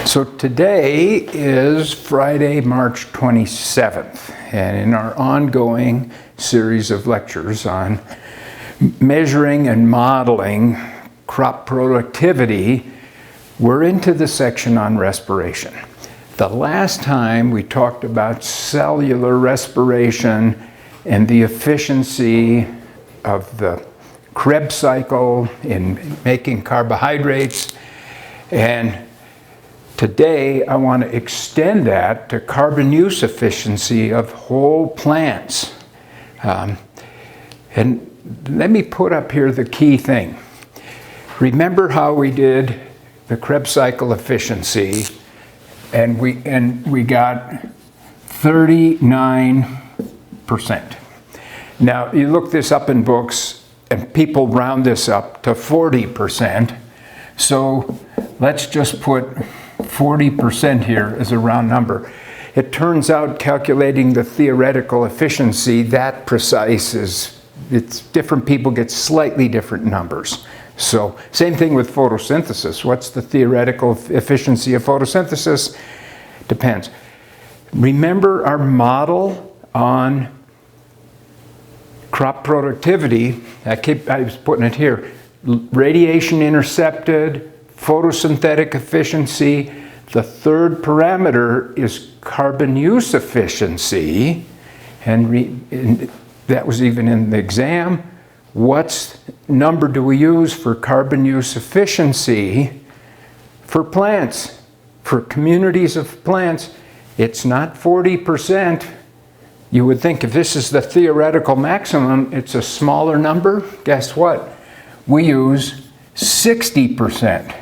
So today is Friday, March 27th, and in our ongoing series of lectures on measuring and modeling crop productivity, we're into the section on respiration. The last time we talked about cellular respiration and the efficiency of the Krebs cycle in making carbohydrates, and today I want to extend that to carbon use efficiency of whole plants. And let me put up here the key thing. Remember how we did the Krebs cycle efficiency, and we got 39%. Now you look this up in books and people round this up to 40%. So let's just put 40% here as a round number. It turns out calculating the theoretical efficiency that precise it's different people get slightly different numbers. So same thing with photosynthesis. What's the theoretical efficiency of photosynthesis? Depends. Remember our model on crop productivity. I was putting it here. Radiation intercepted, photosynthetic efficiency. The third parameter is carbon use efficiency, and that was even in the exam. What number do we use for carbon use efficiency for plants, for communities of plants? It's not 40%. You would think if this is the theoretical maximum, it's a smaller number. Guess what? We use 60%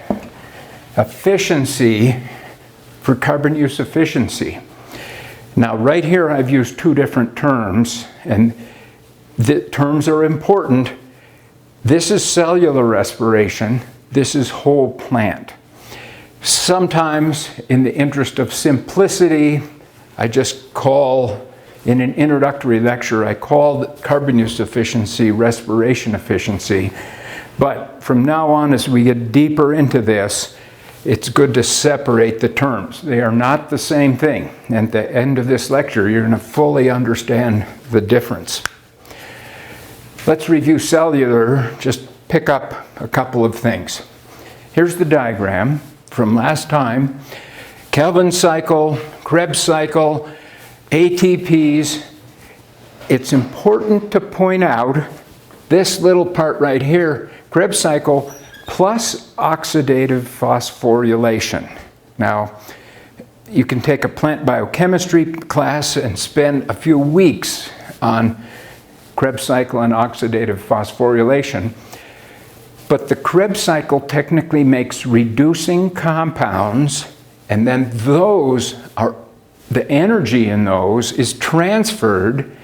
efficiency for carbon use efficiency. Now right here I've used two different terms, and the terms are important. This is cellular respiration, this is whole plant. Sometimes in the interest of simplicity, I just call, in an introductory lecture, I call carbon use efficiency respiration efficiency. But from now on, as we get deeper into this, it's good to separate the terms. They are not the same thing. And at the end of this lecture, you're going to fully understand the difference. Let's review cellular, just pick up a couple of things. Here's the diagram from last time. Kelvin cycle, Krebs cycle, ATPs. It's important to point out this little part right here, Krebs cycle plus oxidative phosphorylation. Now, you can take a plant biochemistry class and spend a few weeks on Krebs cycle and oxidative phosphorylation. But the Krebs cycle technically makes reducing compounds, and then the energy in those is transferred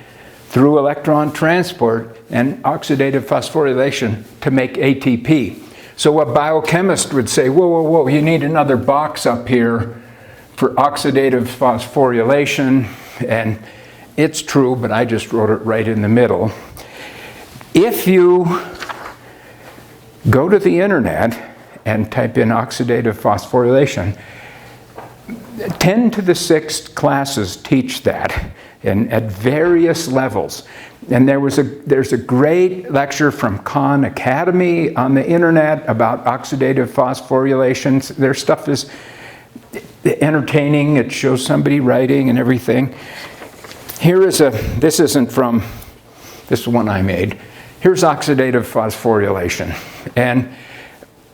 through electron transport and oxidative phosphorylation to make ATP. So a biochemist would say, whoa, whoa, whoa, you need another box up here for oxidative phosphorylation, and it's true, but I just wrote it right in the middle. If you go to the internet and type in oxidative phosphorylation, 10 to the 6th classes teach that, and at various levels. And there's a great lecture from Khan Academy on the internet about oxidative phosphorylation. Their stuff is entertaining. It shows somebody writing and everything. This isn't from, this one I made. Here's oxidative phosphorylation. And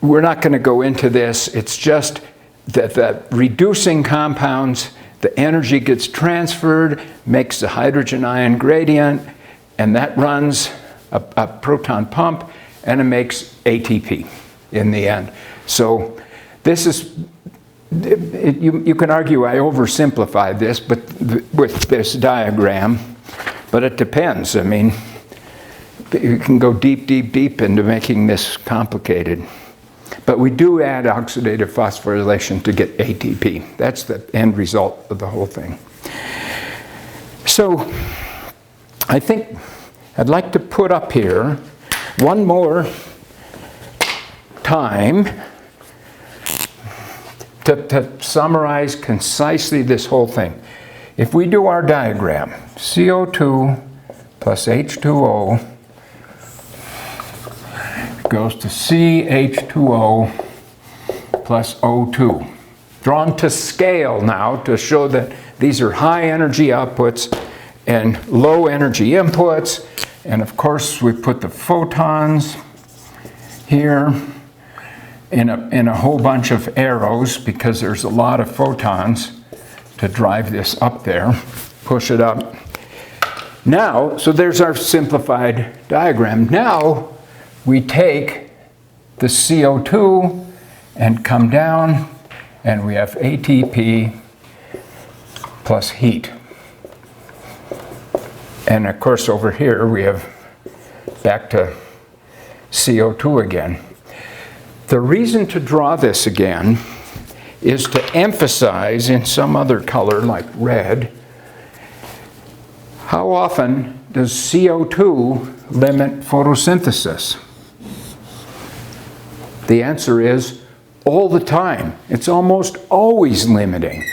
we're not going to go into this. It's just that the reducing compounds, the energy gets transferred, makes the hydrogen ion gradient, and that runs a proton pump, and it makes ATP in the end. So this is, you can argue I oversimplified this, but with this diagram, but it depends. I mean, you can go deep, deep, deep into making this complicated. But we do add oxidative phosphorylation to get ATP. That's the end result of the whole thing. So I think I'd like to put up here one more time to summarize concisely this whole thing, if we do our diagram, CO2 plus H2O goes to CH2O plus O2. Drawn to scale now to show that these are high energy outputs and low energy inputs. And of course we put the photons here in a whole bunch of arrows because there's a lot of photons to drive this up there, push it up. Now, so there's our simplified diagram. Now we take the CO2 and come down, and we have ATP plus heat. And of course over here we have back to CO2 again. The reason to draw this again is to emphasize in some other color like red, how often does CO2 limit photosynthesis? The answer is all the time. It's almost always limiting,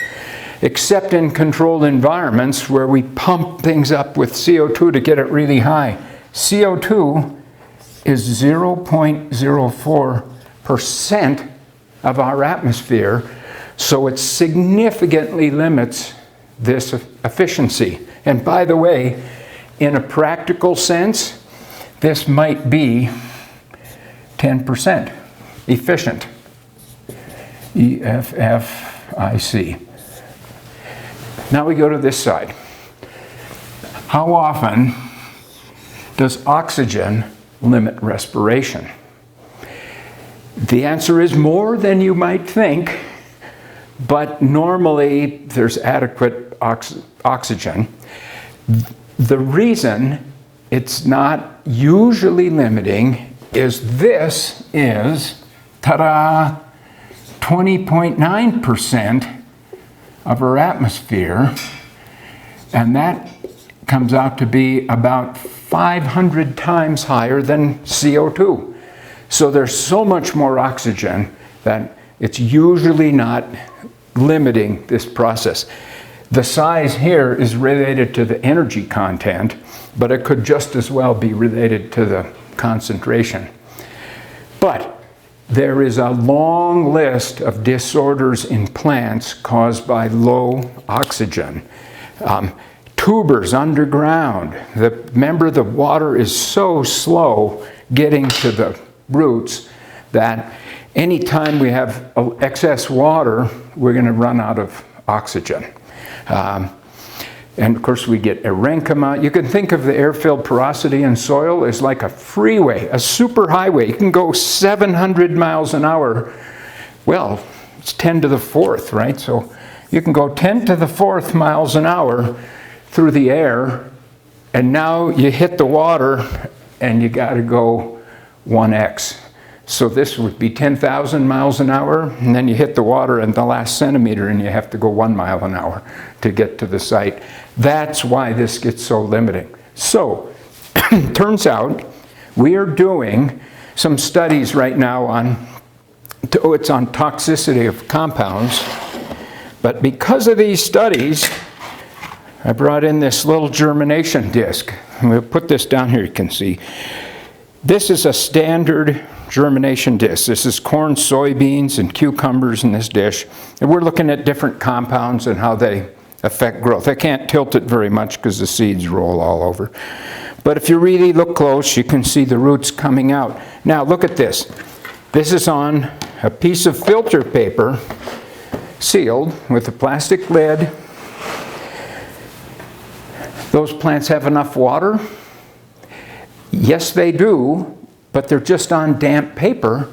except in controlled environments where we pump things up with CO2 to get it really high. CO2 is 0.04% of our atmosphere, so it significantly limits this efficiency. And by the way, in a practical sense, this might be 10% efficient. EFFIC. Now we go to this side. How often does oxygen limit respiration? The answer is more than you might think, but normally there's adequate oxygen. The reason it's not usually limiting is this is, ta-da, 20.9% of our atmosphere, and that comes out to be about 500 times higher than CO2. So there's so much more oxygen that it's usually not limiting this process. The size here is related to the energy content, but it could just as well be related to the concentration. But there is a long list of disorders in plants caused by low oxygen. Tubers underground. Remember, the water is so slow getting to the roots that anytime we have excess water, we're going to run out of oxygen. And of course we get parenchyma. You can think of the air-filled porosity in soil as like a freeway, a superhighway. You can go 700 miles an hour. Well, it's 10 to the 4th, right? So you can go 10 to the 4th miles an hour through the air, and now you hit the water and you got to go 1x. So this would be 10,000 miles an hour, and then you hit the water in the last centimeter and you have to go 1 mile an hour to get to the site. That's why this gets so limiting. So, turns out we are doing some studies right now on, it's on toxicity of compounds, but because of these studies, I brought in this little germination disc. I'm going to put this down here, you can see. This is a standard germination disc. This is corn, soybeans, and cucumbers in this dish. And we're looking at different compounds and how they affect growth. I can't tilt it very much because the seeds roll all over. But if you really look close, you can see the roots coming out. Now look at this. This is on a piece of filter paper, sealed with a plastic lid. Those plants have enough water? Yes, they do, but they're just on damp paper.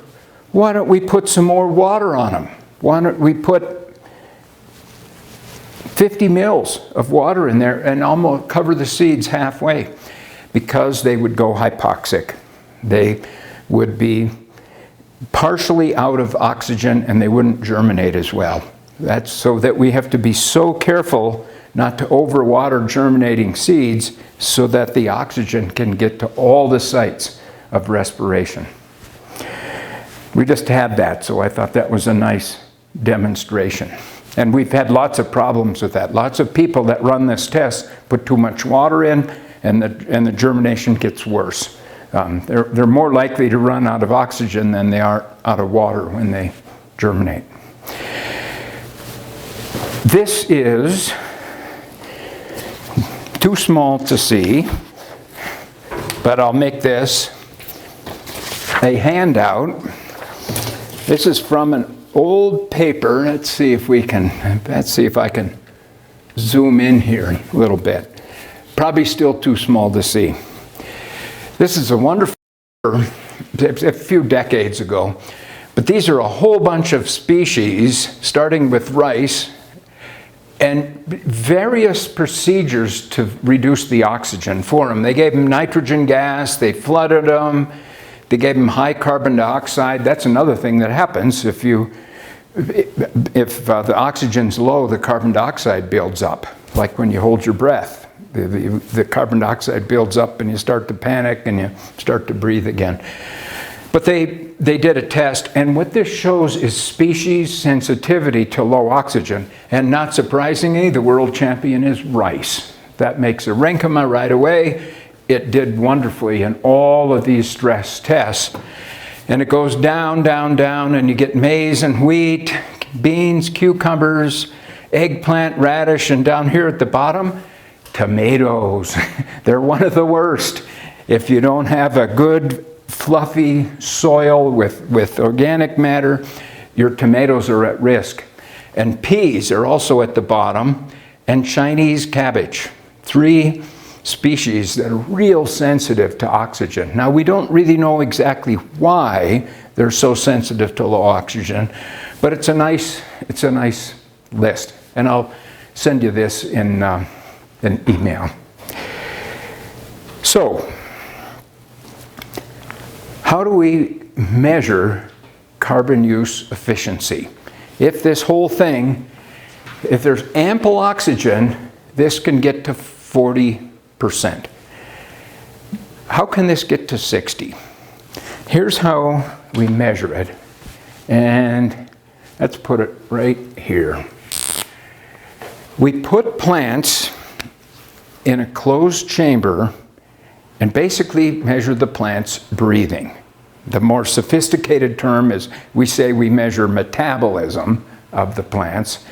Why don't we put some more water on them? Why don't we put 50 mils of water in there and almost cover the seeds halfway? Because they would go hypoxic. They would be partially out of oxygen and they wouldn't germinate as well. That's so that we have to be so careful not to overwater germinating seeds so that the oxygen can get to all the sites of respiration. We just had that, so I thought that was a nice demonstration. And we've had lots of problems with that. Lots of people that run this test put too much water in, and the germination gets worse. They're more likely to run out of oxygen than they are out of water when they germinate. This is too small to see, but I'll make this a handout. This is from an old paper. Let's see if I can zoom in here a little bit. Probably still too small to see. This is a wonderful paper, a few decades ago, but these are a whole bunch of species, starting with rice, and various procedures to reduce the oxygen for them. They gave them nitrogen gas, they flooded them, they gave them high carbon dioxide. That's another thing that happens. If the oxygen's low, the carbon dioxide builds up, like when you hold your breath. The carbon dioxide builds up and you start to panic and you start to breathe again. But they did a test, and what this shows is species sensitivity to low oxygen. And not surprisingly, the world champion is rice. That makes a parenchyma right away. It did wonderfully in all of these stress tests. And it goes down, down, down, and you get maize and wheat, beans, cucumbers, eggplant, radish, and down here at the bottom, tomatoes. They're one of the worst. If you don't have a good fluffy soil with organic matter, your tomatoes are at risk. And peas are also at the bottom, and Chinese cabbage. 3 species that are real sensitive to oxygen. Now, we don't really know exactly why they're so sensitive to low oxygen, but it's a nice list. And I'll send you this in an email. So, how do we measure carbon use efficiency? If this whole thing, if there's ample oxygen, this can get to 40%. How can this get to 60? Here's how we measure it. And let's put it right here. We put plants in a closed chamber and basically measure the plant's breathing. The more sophisticated term is we say we measure metabolism of the plants.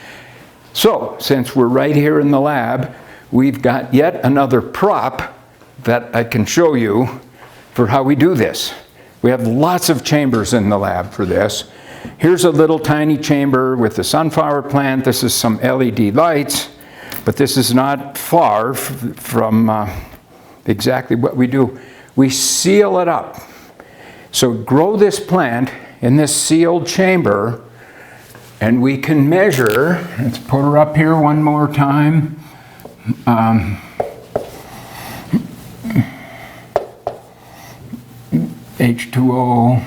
So, since we're right here in the lab, we've got yet another prop that I can show you for how we do this. We have lots of chambers in the lab for this. Here's a little tiny chamber with the sunflower plant. This is some LED lights, but this is not far from exactly what we do. We seal it up. So grow this plant in this sealed chamber, and we can measure. Let's put her up here one more time. H2O.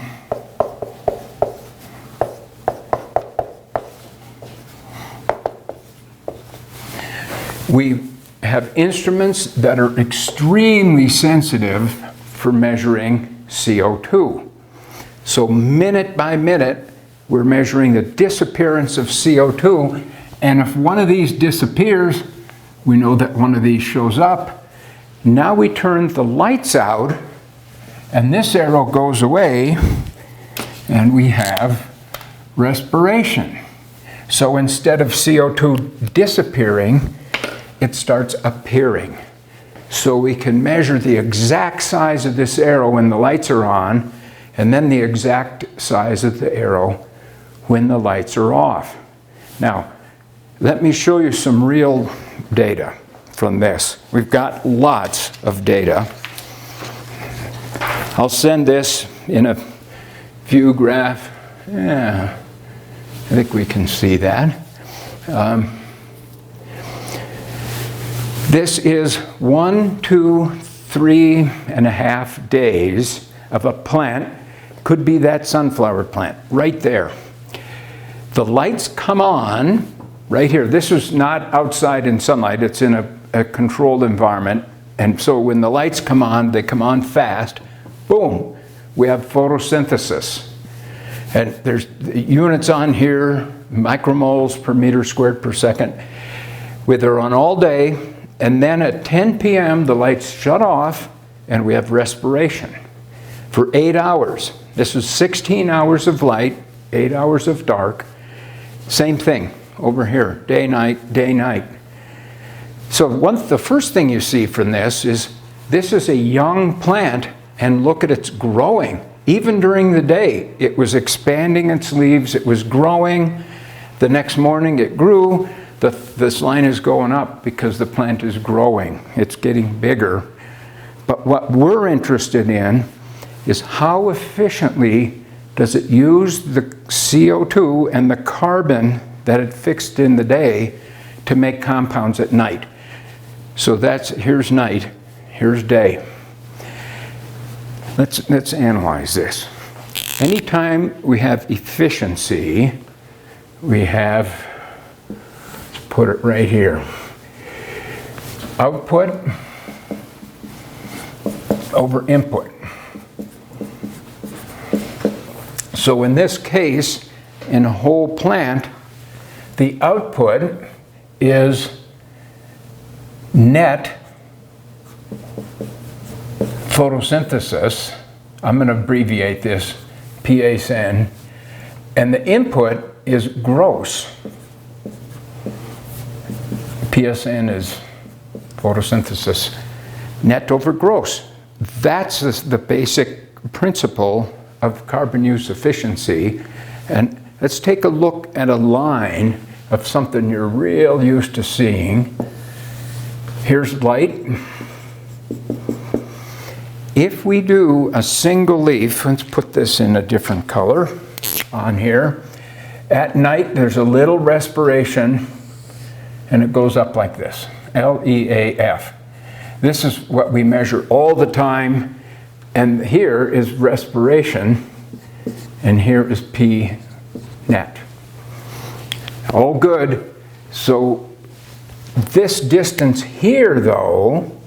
We have instruments that are extremely sensitive for measuring CO2. So minute by minute, we're measuring the disappearance of CO2, and if one of these disappears, we know that one of these shows up. Now we turn the lights out, and this arrow goes away, and we have respiration. So instead of CO2 disappearing, it starts appearing. So we can measure the exact size of this arrow when the lights are on, and then the exact size of the arrow when the lights are off. Now, let me show you some real data from this. We've got lots of data. I'll send this in a view graph. Yeah, I think we can see that. This is 1, 2, 3.5 days of a plant. Could be that sunflower plant right there. The lights come on right here. This is not outside in sunlight. It's in a controlled environment. And so when the lights come on, they come on fast. Boom, we have photosynthesis. And there's units on here, micromoles per meter squared per second. They're on all day, and then at 10 p.m. the lights shut off and we have respiration for 8 hours. This is 16 hours of light, 8 hours of dark. Same thing over here, day, night. So the first thing you see from this is a young plant, and look at its growing. Even during the day, it was expanding its leaves, it was growing. The next morning it grew. This line is going up because the plant is growing. It's getting bigger. But what we're interested in is how efficiently does it use the CO2 and the carbon that it fixed in the day to make compounds at night. So here's night, here's day. Let's analyze this. Anytime we have efficiency, we have, let's put it right here, output over input. So in this case, in a whole plant, the output is net photosynthesis. I'm going to abbreviate this, PSN, and the input is gross. PSN is photosynthesis, net over gross. That's the basic principle of carbon use efficiency. And let's take a look at a line of something you're real used to seeing. Here's light. If we do a single leaf, let's put this in a different color on here. At night, there's a little respiration, and it goes up like this, LEAF. This is what we measure all the time, and here is respiration, and here is P net. All good. So this distance here, though,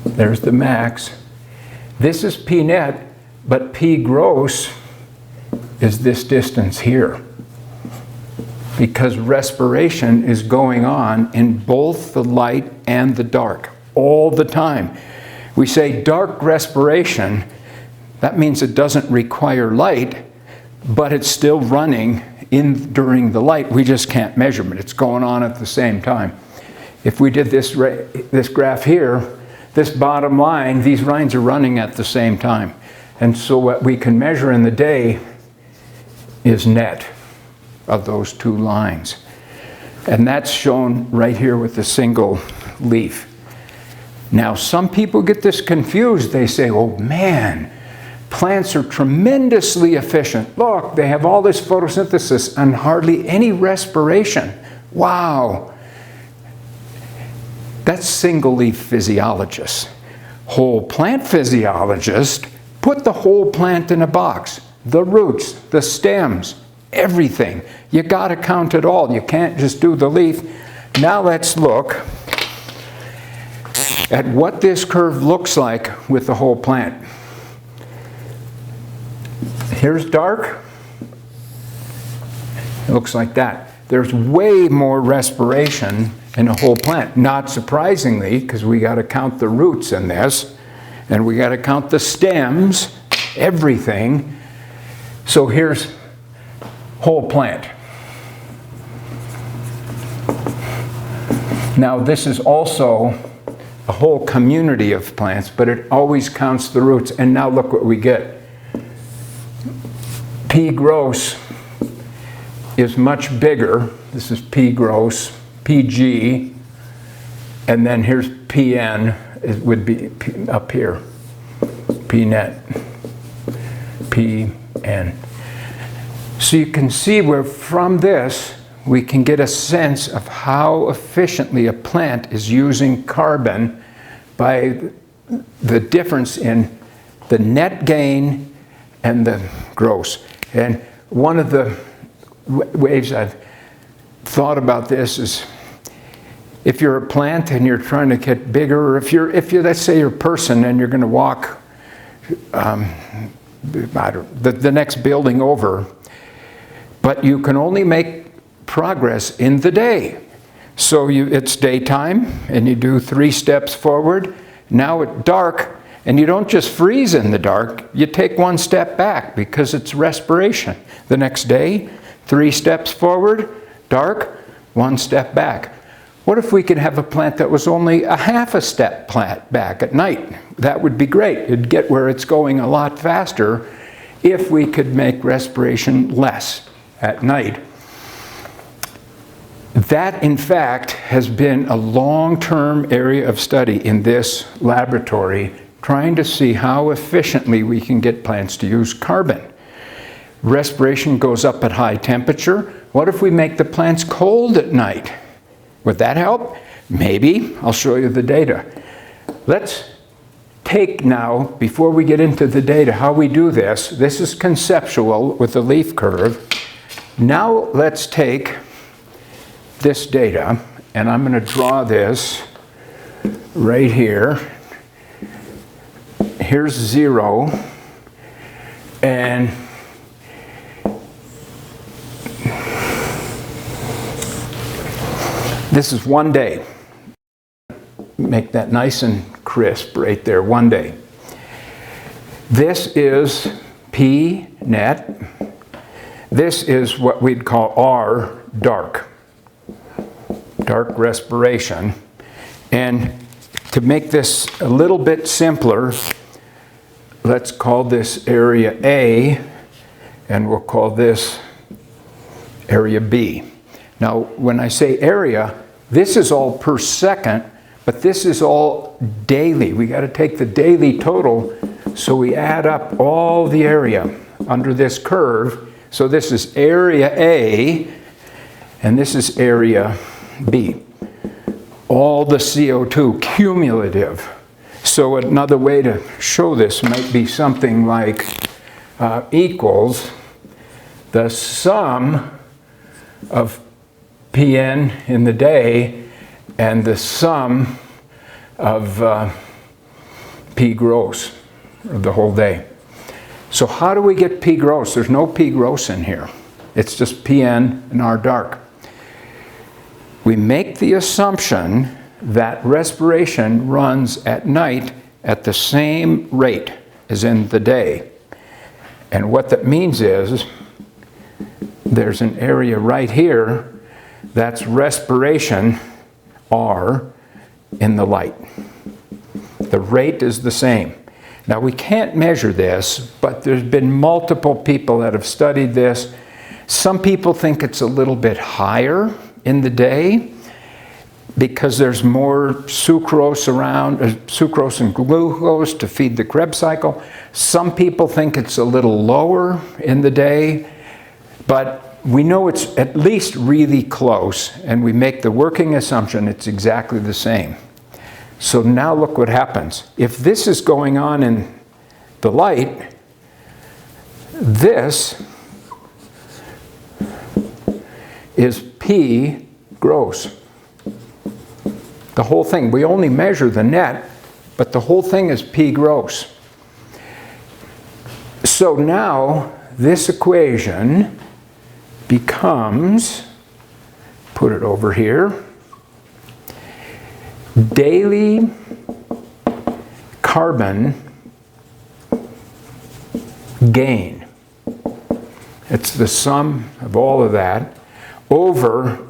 there's the max. This is P net, but P gross is this distance here, because respiration is going on in both the light and the dark all the time. We say dark respiration, that means it doesn't require light, but it's still running during the light. We just can't measure it. It's going on at the same time. If we did this graph here, this bottom line, these lines are running at the same time. And so what we can measure in the day is net of those two lines. And that's shown right here with the single leaf. Now, some people get this confused. They say, oh man, plants are tremendously efficient. Look, they have all this photosynthesis and hardly any respiration. Wow. That's single leaf physiologists. Whole plant physiologists put the whole plant in a box. The roots, the stems, everything. You got to count it all. You can't just do the leaf. Now let's look at what this curve looks like with the whole plant. Here's dark. It looks like that. There's way more respiration in a whole plant. Not surprisingly, because we got to count the roots in this, and we got to count the stems, everything. So here's whole plant. Now this is also a whole community of plants, but it always counts the roots. And now look what we get. P gross is much bigger. This is P gross, PG, and then here's PN, it would be up here, P net, PN. So you can see where from this we can get a sense of how efficiently a plant is using carbon by the difference in the net gain and the gross. And one of the ways I've thought about this is, if you're a plant and you're trying to get bigger, or if you're let's say you're a person and you're going to walk the next building over. But you can only make progress in the day. So it's daytime, and you do 3 steps forward. Now it's dark, and you don't just freeze in the dark, you take 1 step back because it's respiration. The next day, 3 steps forward, dark, 1 step back. What if we could have a plant that was only a half a step back at night? That would be great. It'd get where it's going a lot faster if we could make respiration less at night. That, in fact, has been a long-term area of study in this laboratory, trying to see how efficiently we can get plants to use carbon. Respiration goes up at high temperature. What if we make the plants cold at night? Would that help? Maybe. I'll show you the data. Let's take now, before we get into the data, how we do this. This is conceptual with the leaf curve. Now let's take this data, and I'm going to draw this right here. Here's 0, and this is 1 day. Make that nice and crisp right there, 1 day. This is P net. This is what we'd call R dark. Dark respiration. And to make this a little bit simpler, let's call this area A, and we'll call this area B. Now, when I say area, this is all per second, but this is all daily. We got to take the daily total, so we add up all the area under this curve. So this is area A, and this is area B. All the CO2 cumulative. So another way to show this might be something like equals the sum of Pn in the day and the sum of P gross of the whole day. So how do we get P gross? There's no P gross in here. It's just Pn and R dark. We make the assumption that respiration runs at night at the same rate as in the day. And what that means is there's an area right here that's respiration R in the light. The rate is the same. Now we can't measure this, but there's been multiple people that have studied this. Some people think it's a little bit higher in the day because there's more sucrose around, sucrose and glucose to feed the Krebs cycle. Some people think it's a little lower in the day, but we know it's at least really close, and we make the working assumption it's exactly the same. So now look what happens. If this is going on in the light, this is P gross. The whole thing. We only measure the net, but the whole thing is P gross. So now this equation becomes, put it over here, daily carbon gain. It's the sum of all of that over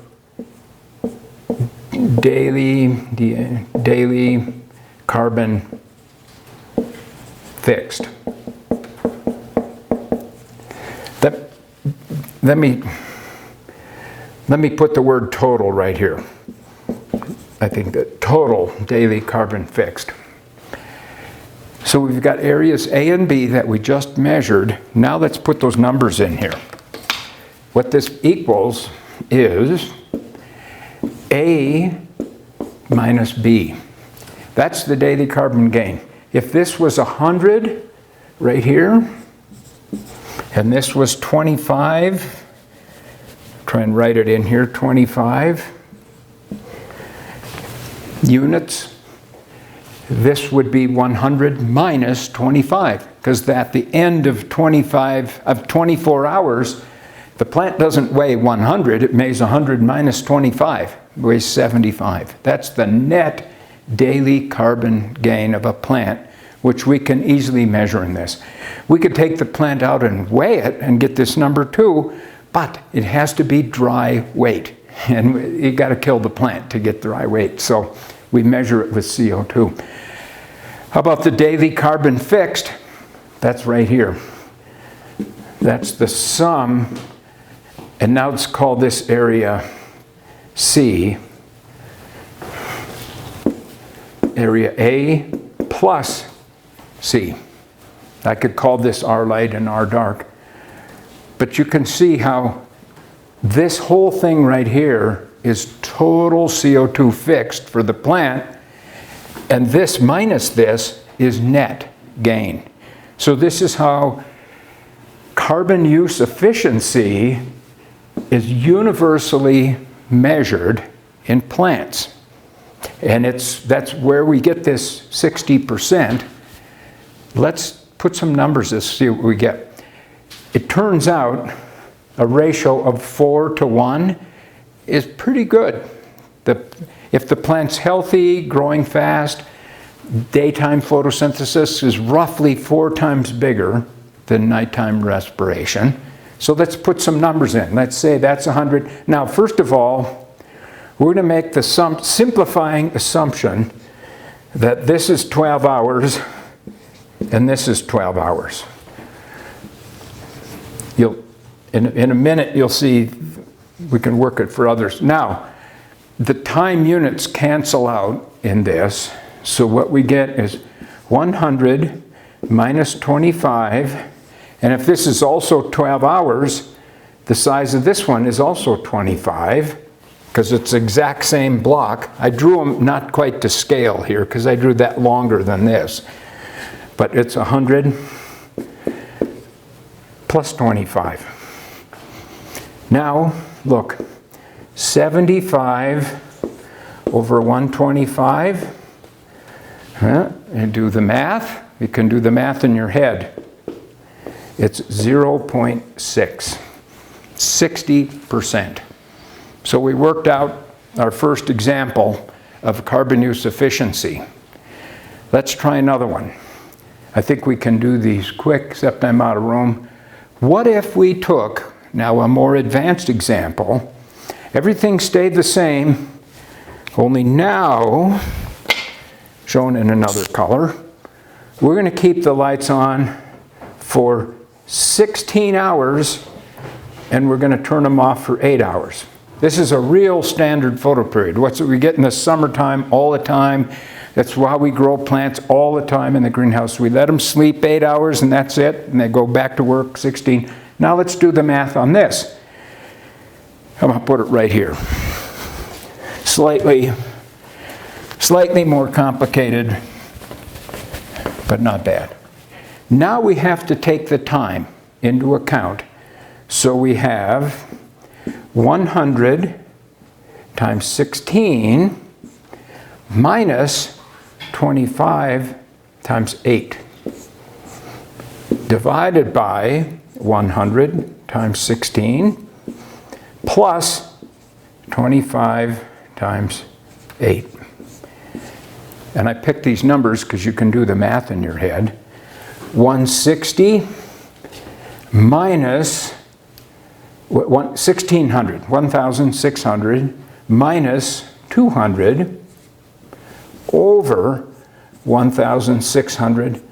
daily carbon fixed. Let me put the word total right here. I think that total daily carbon fixed. So we've got areas A and B that we just measured. Now let's put those numbers in here. What this equals is A minus B. That's the daily carbon gain. If this was 100 right here, and this was 25, try and write it in here, 25 units, this would be 100 minus 25. because at the end of 24 hours, the plant doesn't weigh 100, it weighs 100 minus 25, it weighs 75. That's the net daily carbon gain of a plant, which we can easily measure in this. We could take the plant out and weigh it and get this number too, but it has to be dry weight. And you got to kill the plant to get dry weight. So we measure it with CO2. How about the daily carbon fixed? That's right here. That's the sum. And now let's call this area C. Area A plus C. I could call this R light and R dark. But you can see how this whole thing right here is total CO2 fixed for the plant, and this minus this is net gain. So this is how carbon use efficiency is universally measured in plants. And that's where we get this 60%. Let's put some numbers to see what we get. It turns out a ratio of 4 to 1 is pretty good. If the plant's healthy, growing fast, daytime photosynthesis is roughly 4 times bigger than nighttime respiration. So let's put some numbers in. Let's say that's 100. Now, first of all, we're going to make the simplifying assumption that this is 12 hours and this is 12 hours. In a minute, you'll see we can work it for others. Now, the time units cancel out in this. So what we get is 100 minus 25. And if this is also 12 hours, the size of this one is also 25, because it's the exact same block. I drew them not quite to scale here, because I drew that longer than this. But it's 100 plus 25. Now, look, 75 over 125. And do the math. You can do the math in your head. It's 0.6, 60%. So we worked out our first example of carbon use efficiency. Let's try another one. I think we can do these quick, except I'm out of room. What if we took, now a more advanced example, everything stayed the same, only now, shown in another color, we're going to keep the lights on for 16 hours, and we're going to turn them off for 8 hours. This is a real standard photo period. What's what we get in the summertime all the time. That's why we grow plants all the time in the greenhouse. We let them sleep 8 hours and that's it, and they go back to work 16. Now let's do the math on this. I'm going to put it right here. Slightly more complicated, but not bad. Now we have to take the time into account. So we have 100 times 16 minus 25 times 8 divided by 100 times 16 plus 25 times 8. And I picked these numbers because you can do the math in your head. 160 minus 1,600 minus 200 over 1,600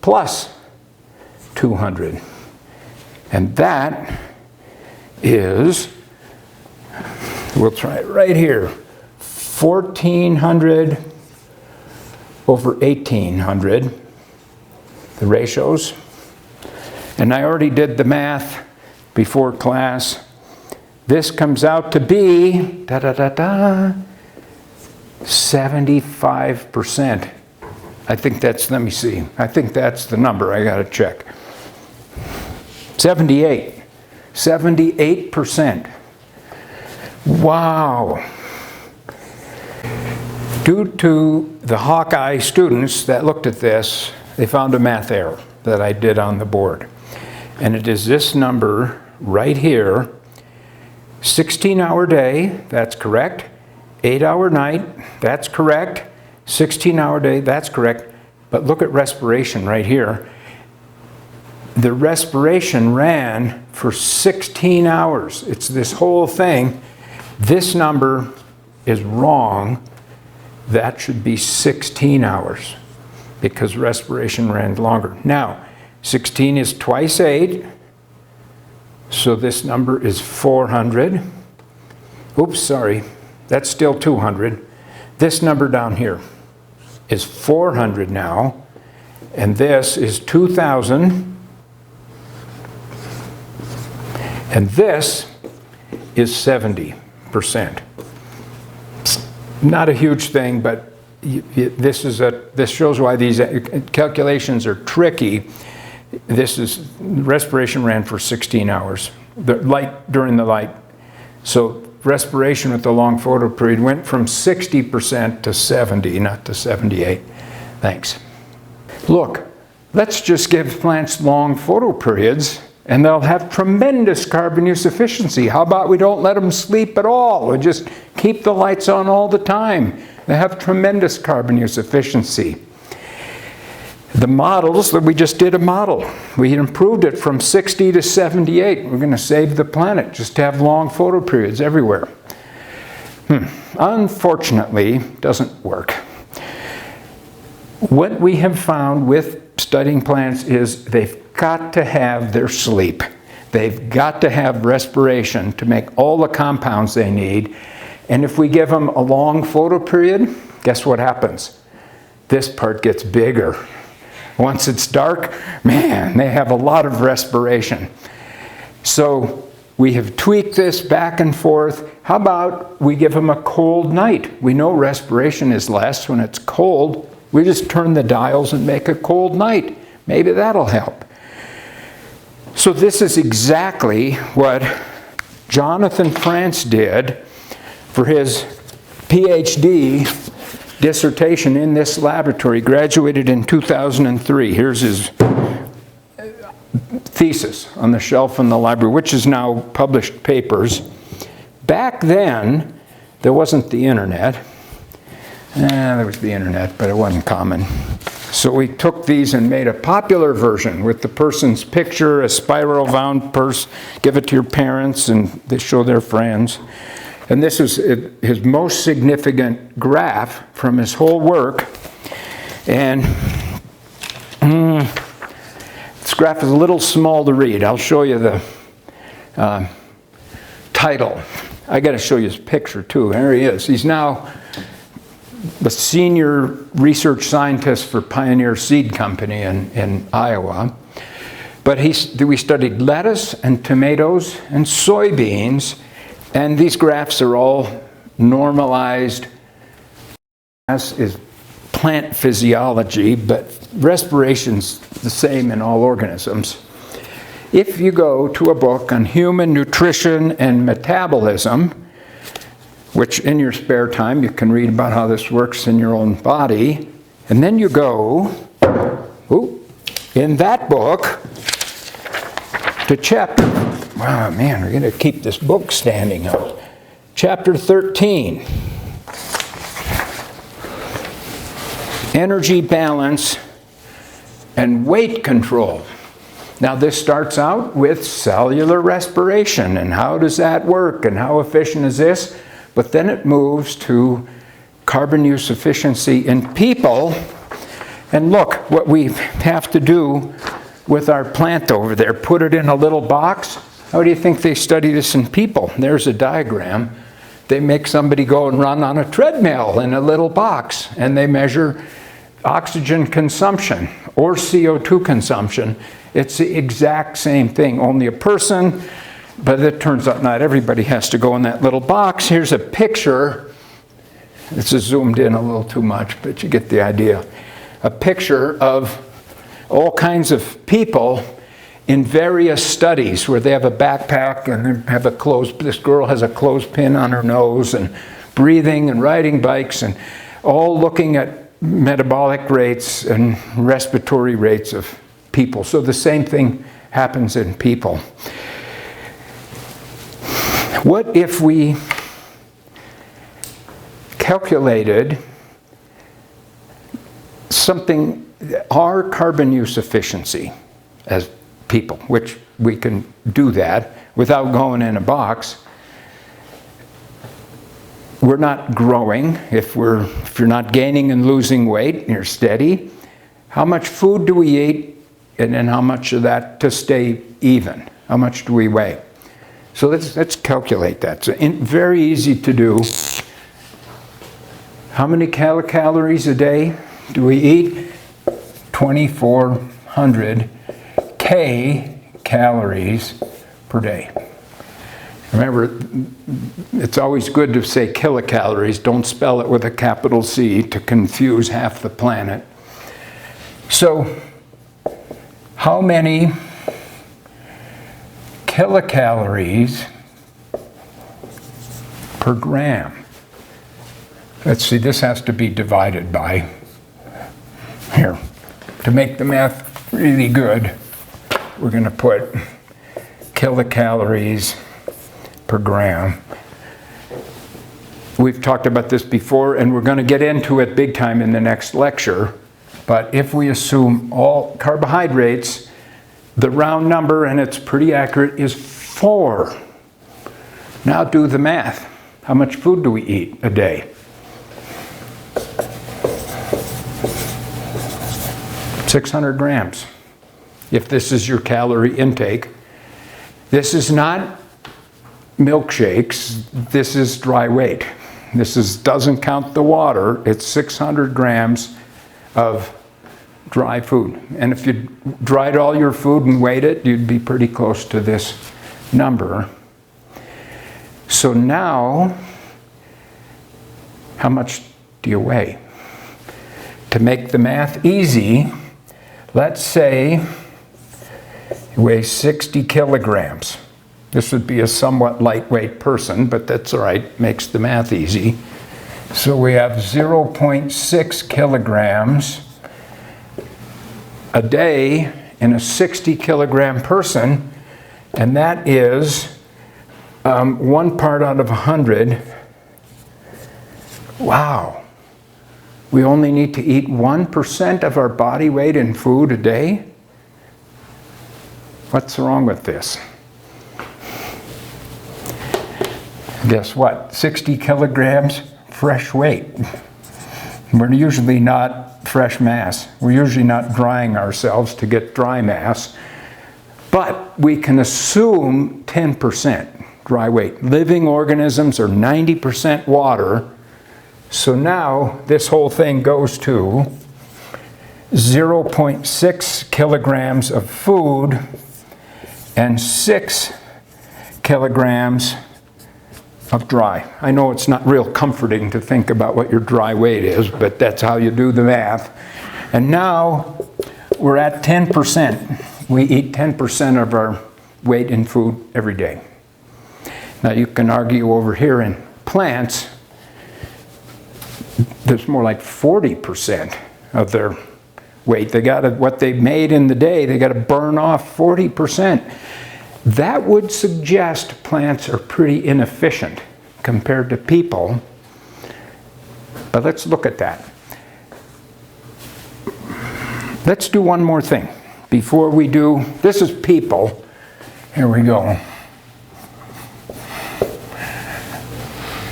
plus 200. And that is, we'll try it right here, 1,400 over 1,800, the ratios. And I already did the math before class. This comes out to be 75%. I think that's, let me see, I think that's the number, I gotta check. 78%. Wow. Due to the Hawkeye students that looked at this, they found a math error. that I did on the board. And it is this number right here. 16-hour day, that's correct. 8-hour night, that's correct. 16-hour day, that's correct. But look at respiration right here. The respiration ran for 16 hours. It's this whole thing. This number is wrong. That should be 16 hours because respiration ran longer. Now, 16 is twice 8. So this number is 400. Oops, sorry. That's still 200. This number down here is 400 now. And this is 2,000. And this is 70%. Not a huge thing, but this shows why these calculations are tricky. Respiration ran for 16 hours, during the light. So respiration with the long photo period went from 60% to 70, not to 78. Thanks. Look, let's just give plants long photo periods and they'll have tremendous carbon use efficiency. How about we don't let them sleep at all? We just keep the lights on all the time. They have tremendous carbon use efficiency. The models that we just did a model. We improved it from 60 to 78. We're going to save the planet just to have long photo periods everywhere. Unfortunately, it doesn't work. What we have found with studying plants is they've got to have their sleep. They've got to have respiration to make all the compounds they need. And if we give them a long photo period, guess what happens? This part gets bigger. Once it's dark, man, they have a lot of respiration. So we have tweaked this back and forth. How about we give them a cold night? We know respiration is less when it's cold. We just turn the dials and make a cold night. Maybe that'll help. So this is exactly what Jonathan France did for his PhD dissertation in this laboratory. Graduated in 2003. Here's his thesis on the shelf in the library, which is now published papers. Back then, there wasn't the internet. There was the internet, but it wasn't common. So we took these and made a popular version with the person's picture, a spiral bound purse, give it to your parents, and they show their friends. And this is his most significant graph from his whole work. And this graph is a little small to read. I'll show you the title. I got to show you his picture too. There he is. He's now the senior research scientist for Pioneer Seed Company in Iowa. But we studied lettuce and tomatoes and soybeans. And these graphs are all normalized. As is plant physiology, but respiration's the same in all organisms. If you go to a book on human nutrition and metabolism, which in your spare time you can read about how this works in your own body, and then you go, in that book, to chapter, wow man, we're going to keep this book standing up. Chapter 13, energy balance and weight control. Now this starts out with cellular respiration and how does that work and how efficient is this? But then it moves to carbon use efficiency in people. And look what we have to do with our plant over there. Put it in a little box. How do you think they study this in people? There's a diagram. They make somebody go and run on a treadmill in a little box, and they measure oxygen consumption or CO2 consumption. It's the exact same thing, only a person, but it turns out not everybody has to go in that little box. Here's a picture. This is zoomed in a little too much, but you get the idea. A picture of all kinds of people in various studies where they have a backpack and they have this girl has a clothespin on her nose and breathing and riding bikes and all looking at metabolic rates and respiratory rates of people. So the same thing happens in people. What if we calculated something, our carbon use efficiency as people, which we can do that without going in a box. We're not growing. If you're not gaining and losing weight, and you're steady. How much food do we eat, and then how much of that to stay even? How much do we weigh? So let's calculate that. So very easy to do. How many kilocalories a day do we eat? 2,400 calories per day. Remember, it's always good to say kilocalories. Don't spell it with a capital C to confuse half the planet. So, how many kilocalories per gram? Let's see, this has to be divided by, here, to make the math really good, we're going to put kilocalories per gram. We've talked about this before, and we're going to get into it big time in the next lecture. But if we assume all carbohydrates, the round number, and it's pretty accurate, is 4. Now do the math. How much food do we eat a day? 600 grams. If this is your calorie intake. This is not milkshakes, this is dry weight. This doesn't count the water, it's 600 grams of dry food. And if you dried all your food and weighed it, you'd be pretty close to this number. So now, how much do you weigh? To make the math easy, let's say you weigh 60 kilograms. This would be a somewhat lightweight person, but that's all right, makes the math easy. So we have 0.6 kilograms a day in a 60 kilogram person, and that is 1 part out of 100. Wow. We only need to eat 1% of our body weight in food a day? What's wrong with this? Guess what? 60 kilograms fresh weight. We're usually not fresh mass. We're usually not drying ourselves to get dry mass. But we can assume 10% dry weight. Living organisms are 90% water. So now this whole thing goes to 0.6 kilograms of food and 6 kilograms of dry. I know it's not real comforting to think about what your dry weight is, but that's how you do the math. And now we're at 10%. We eat 10% of our weight in food every day. Now you can argue over here in plants, there's more like 40% of their weight. They got to, what they made in the day, they got to burn off 40%. That would suggest plants are pretty inefficient compared to people. But let's look at that. Let's do one more thing before we do. This is people. Here we go.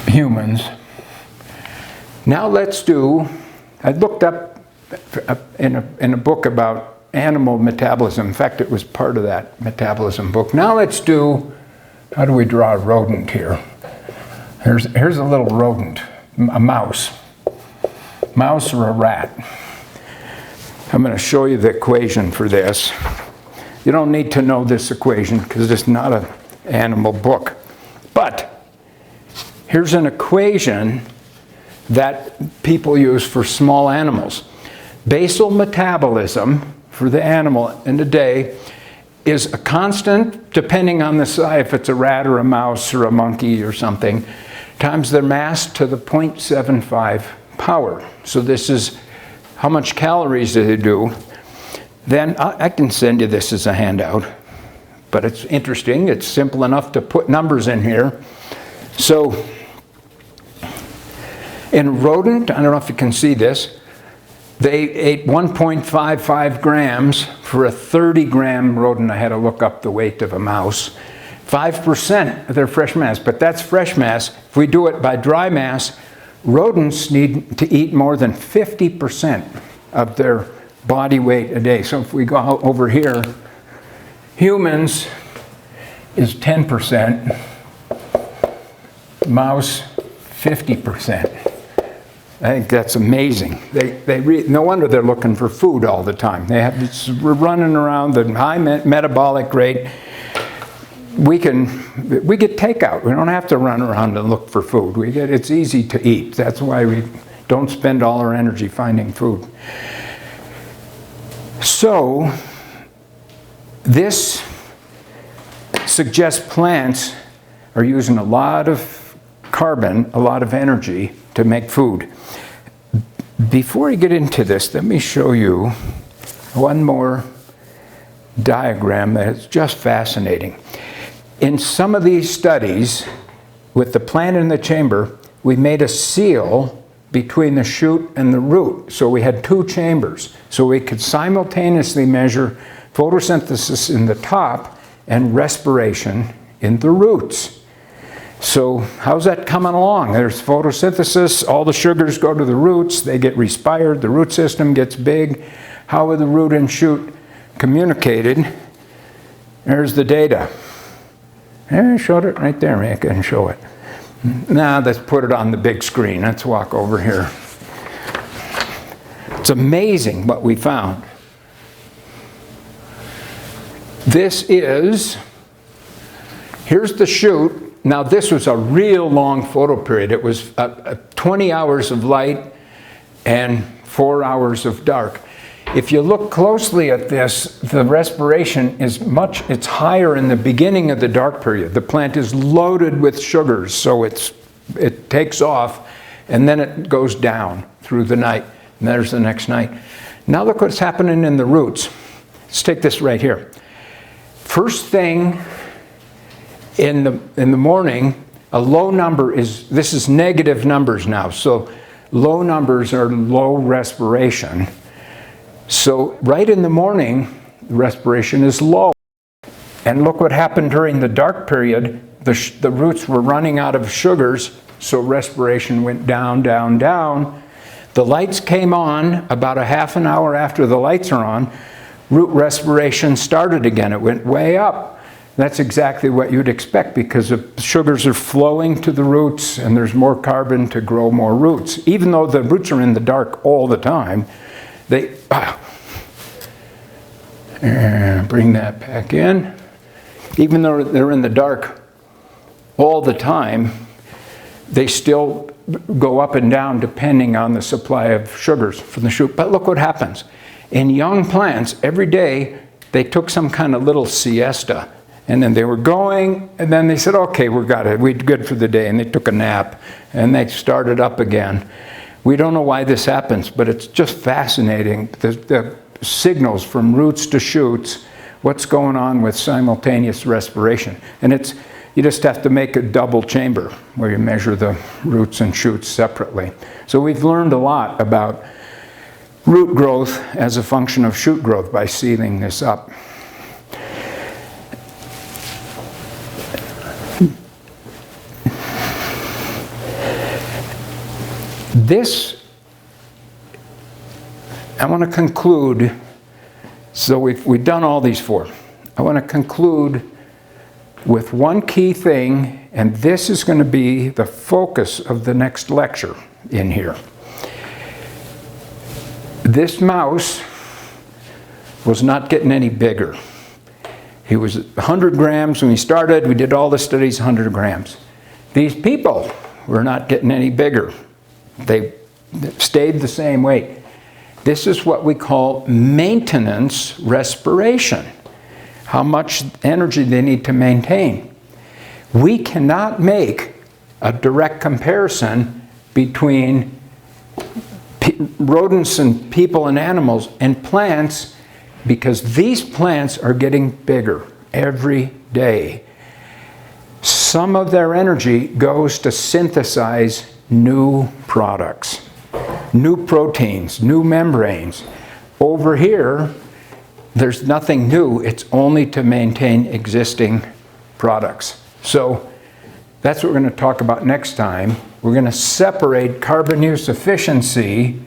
Humans. Now let's do, I looked up in a book about animal metabolism. In fact, it was part of that metabolism book. Now let's do, how do we draw a rodent here? Here's a little rodent, a mouse. Mouse or a rat. I'm going to show you the equation for this. You don't need to know this equation because it's not an animal book. But here's an equation that people use for small animals. Basal metabolism for the animal in a day is a constant, depending on the size, if it's a rat or a mouse or a monkey or something, times their mass to the 0.75 power. So this is how much calories do they do. Then I can send you this as a handout, but it's interesting. It's simple enough to put numbers in here. So in rodent, I don't know if you can see this, they ate 1.55 grams for a 30-gram rodent. I had to look up the weight of a mouse. 5% of their fresh mass, but that's fresh mass. If we do it by dry mass, rodents need to eat more than 50% of their body weight a day. So if we go out over here, humans is 10%, mouse 50%. I think that's amazing. No wonder they're looking for food all the time. We're running around the high metabolic rate. We get takeout. We don't have to run around and look for food. It's easy to eat. That's why we don't spend all our energy finding food. So this suggests plants are using a lot of carbon, a lot of energy to make food. Before I get into this, let me show you one more diagram that is just fascinating. In some of these studies, with the plant in the chamber, we made a seal between the shoot and the root. So we had two chambers. So we could simultaneously measure photosynthesis in the top and respiration in the roots. So how's that coming along? There's photosynthesis, all the sugars go to the roots, they get respired, the root system gets big. How are the root and shoot communicated? There's the data. I showed it right there, maybe I can show it. Now let's put it on the big screen. Let's walk over here. It's amazing what we found. Here's the shoot. Now this was a real long photo period. It was 20 hours of light and 4 hours of dark. If you look closely at this, the respiration it's higher in the beginning of the dark period. The plant is loaded with sugars, so it takes off, and then it goes down through the night. And there's the next night. Now look what's happening in the roots. Let's take this right here. First thing in the morning, a low number this is negative numbers now. So low numbers are low respiration. So right in the morning, the respiration is low. And look what happened during the dark period. The roots were running out of sugars, so respiration went down, down, down. The lights came on about a half an hour after the lights are on. Root respiration started again. It went way up. That's exactly what you'd expect because the sugars are flowing to the roots and there's more carbon to grow more roots. Even though the roots are in the dark all the time, bring that back in. Even though they're in the dark all the time, they still go up and down depending on the supply of sugars from the shoot. But look what happens. In young plants, every day they took some kind of little siesta. And then they were going, and then they said, okay, we're good for the day. And they took a nap, and they started up again. We don't know why this happens, but it's just fascinating. The signals from roots to shoots, what's going on with simultaneous respiration. And you just have to make a double chamber where you measure the roots and shoots separately. So we've learned a lot about root growth as a function of shoot growth by sealing this up. I want to conclude, so we've done all these four. I want to conclude with one key thing, and this is going to be the focus of the next lecture in here. This mouse was not getting any bigger. He was 100 grams when we started. We did all the studies, 100 grams. These people were not getting any bigger. They stayed the same weight. This is what we call maintenance respiration. How much energy they need to maintain. We cannot make a direct comparison between rodents and people and animals and plants because these plants are getting bigger every day. Some of their energy goes to synthesize new products, new proteins, new membranes. Over here, there's nothing new. It's only to maintain existing products. So that's what we're going to talk about next time. We're going to separate carbon use efficiency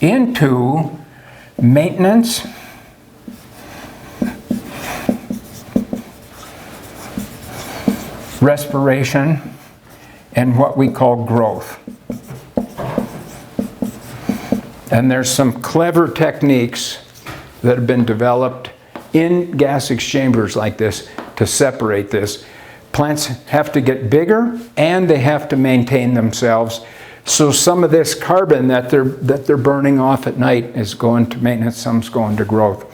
into maintenance, respiration, and what we call growth. And there's some clever techniques that have been developed in gas exchangers like this to separate this. Plants have to get bigger and they have to maintain themselves. So some of this carbon that they're burning off at night is going to maintenance, some's going to growth.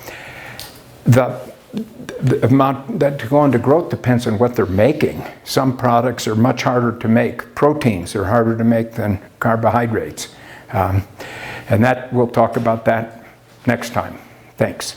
The amount that's going to growth depends on what they're making. Some products are much harder to make. Proteins are harder to make than carbohydrates. And we'll talk about that next time. Thanks.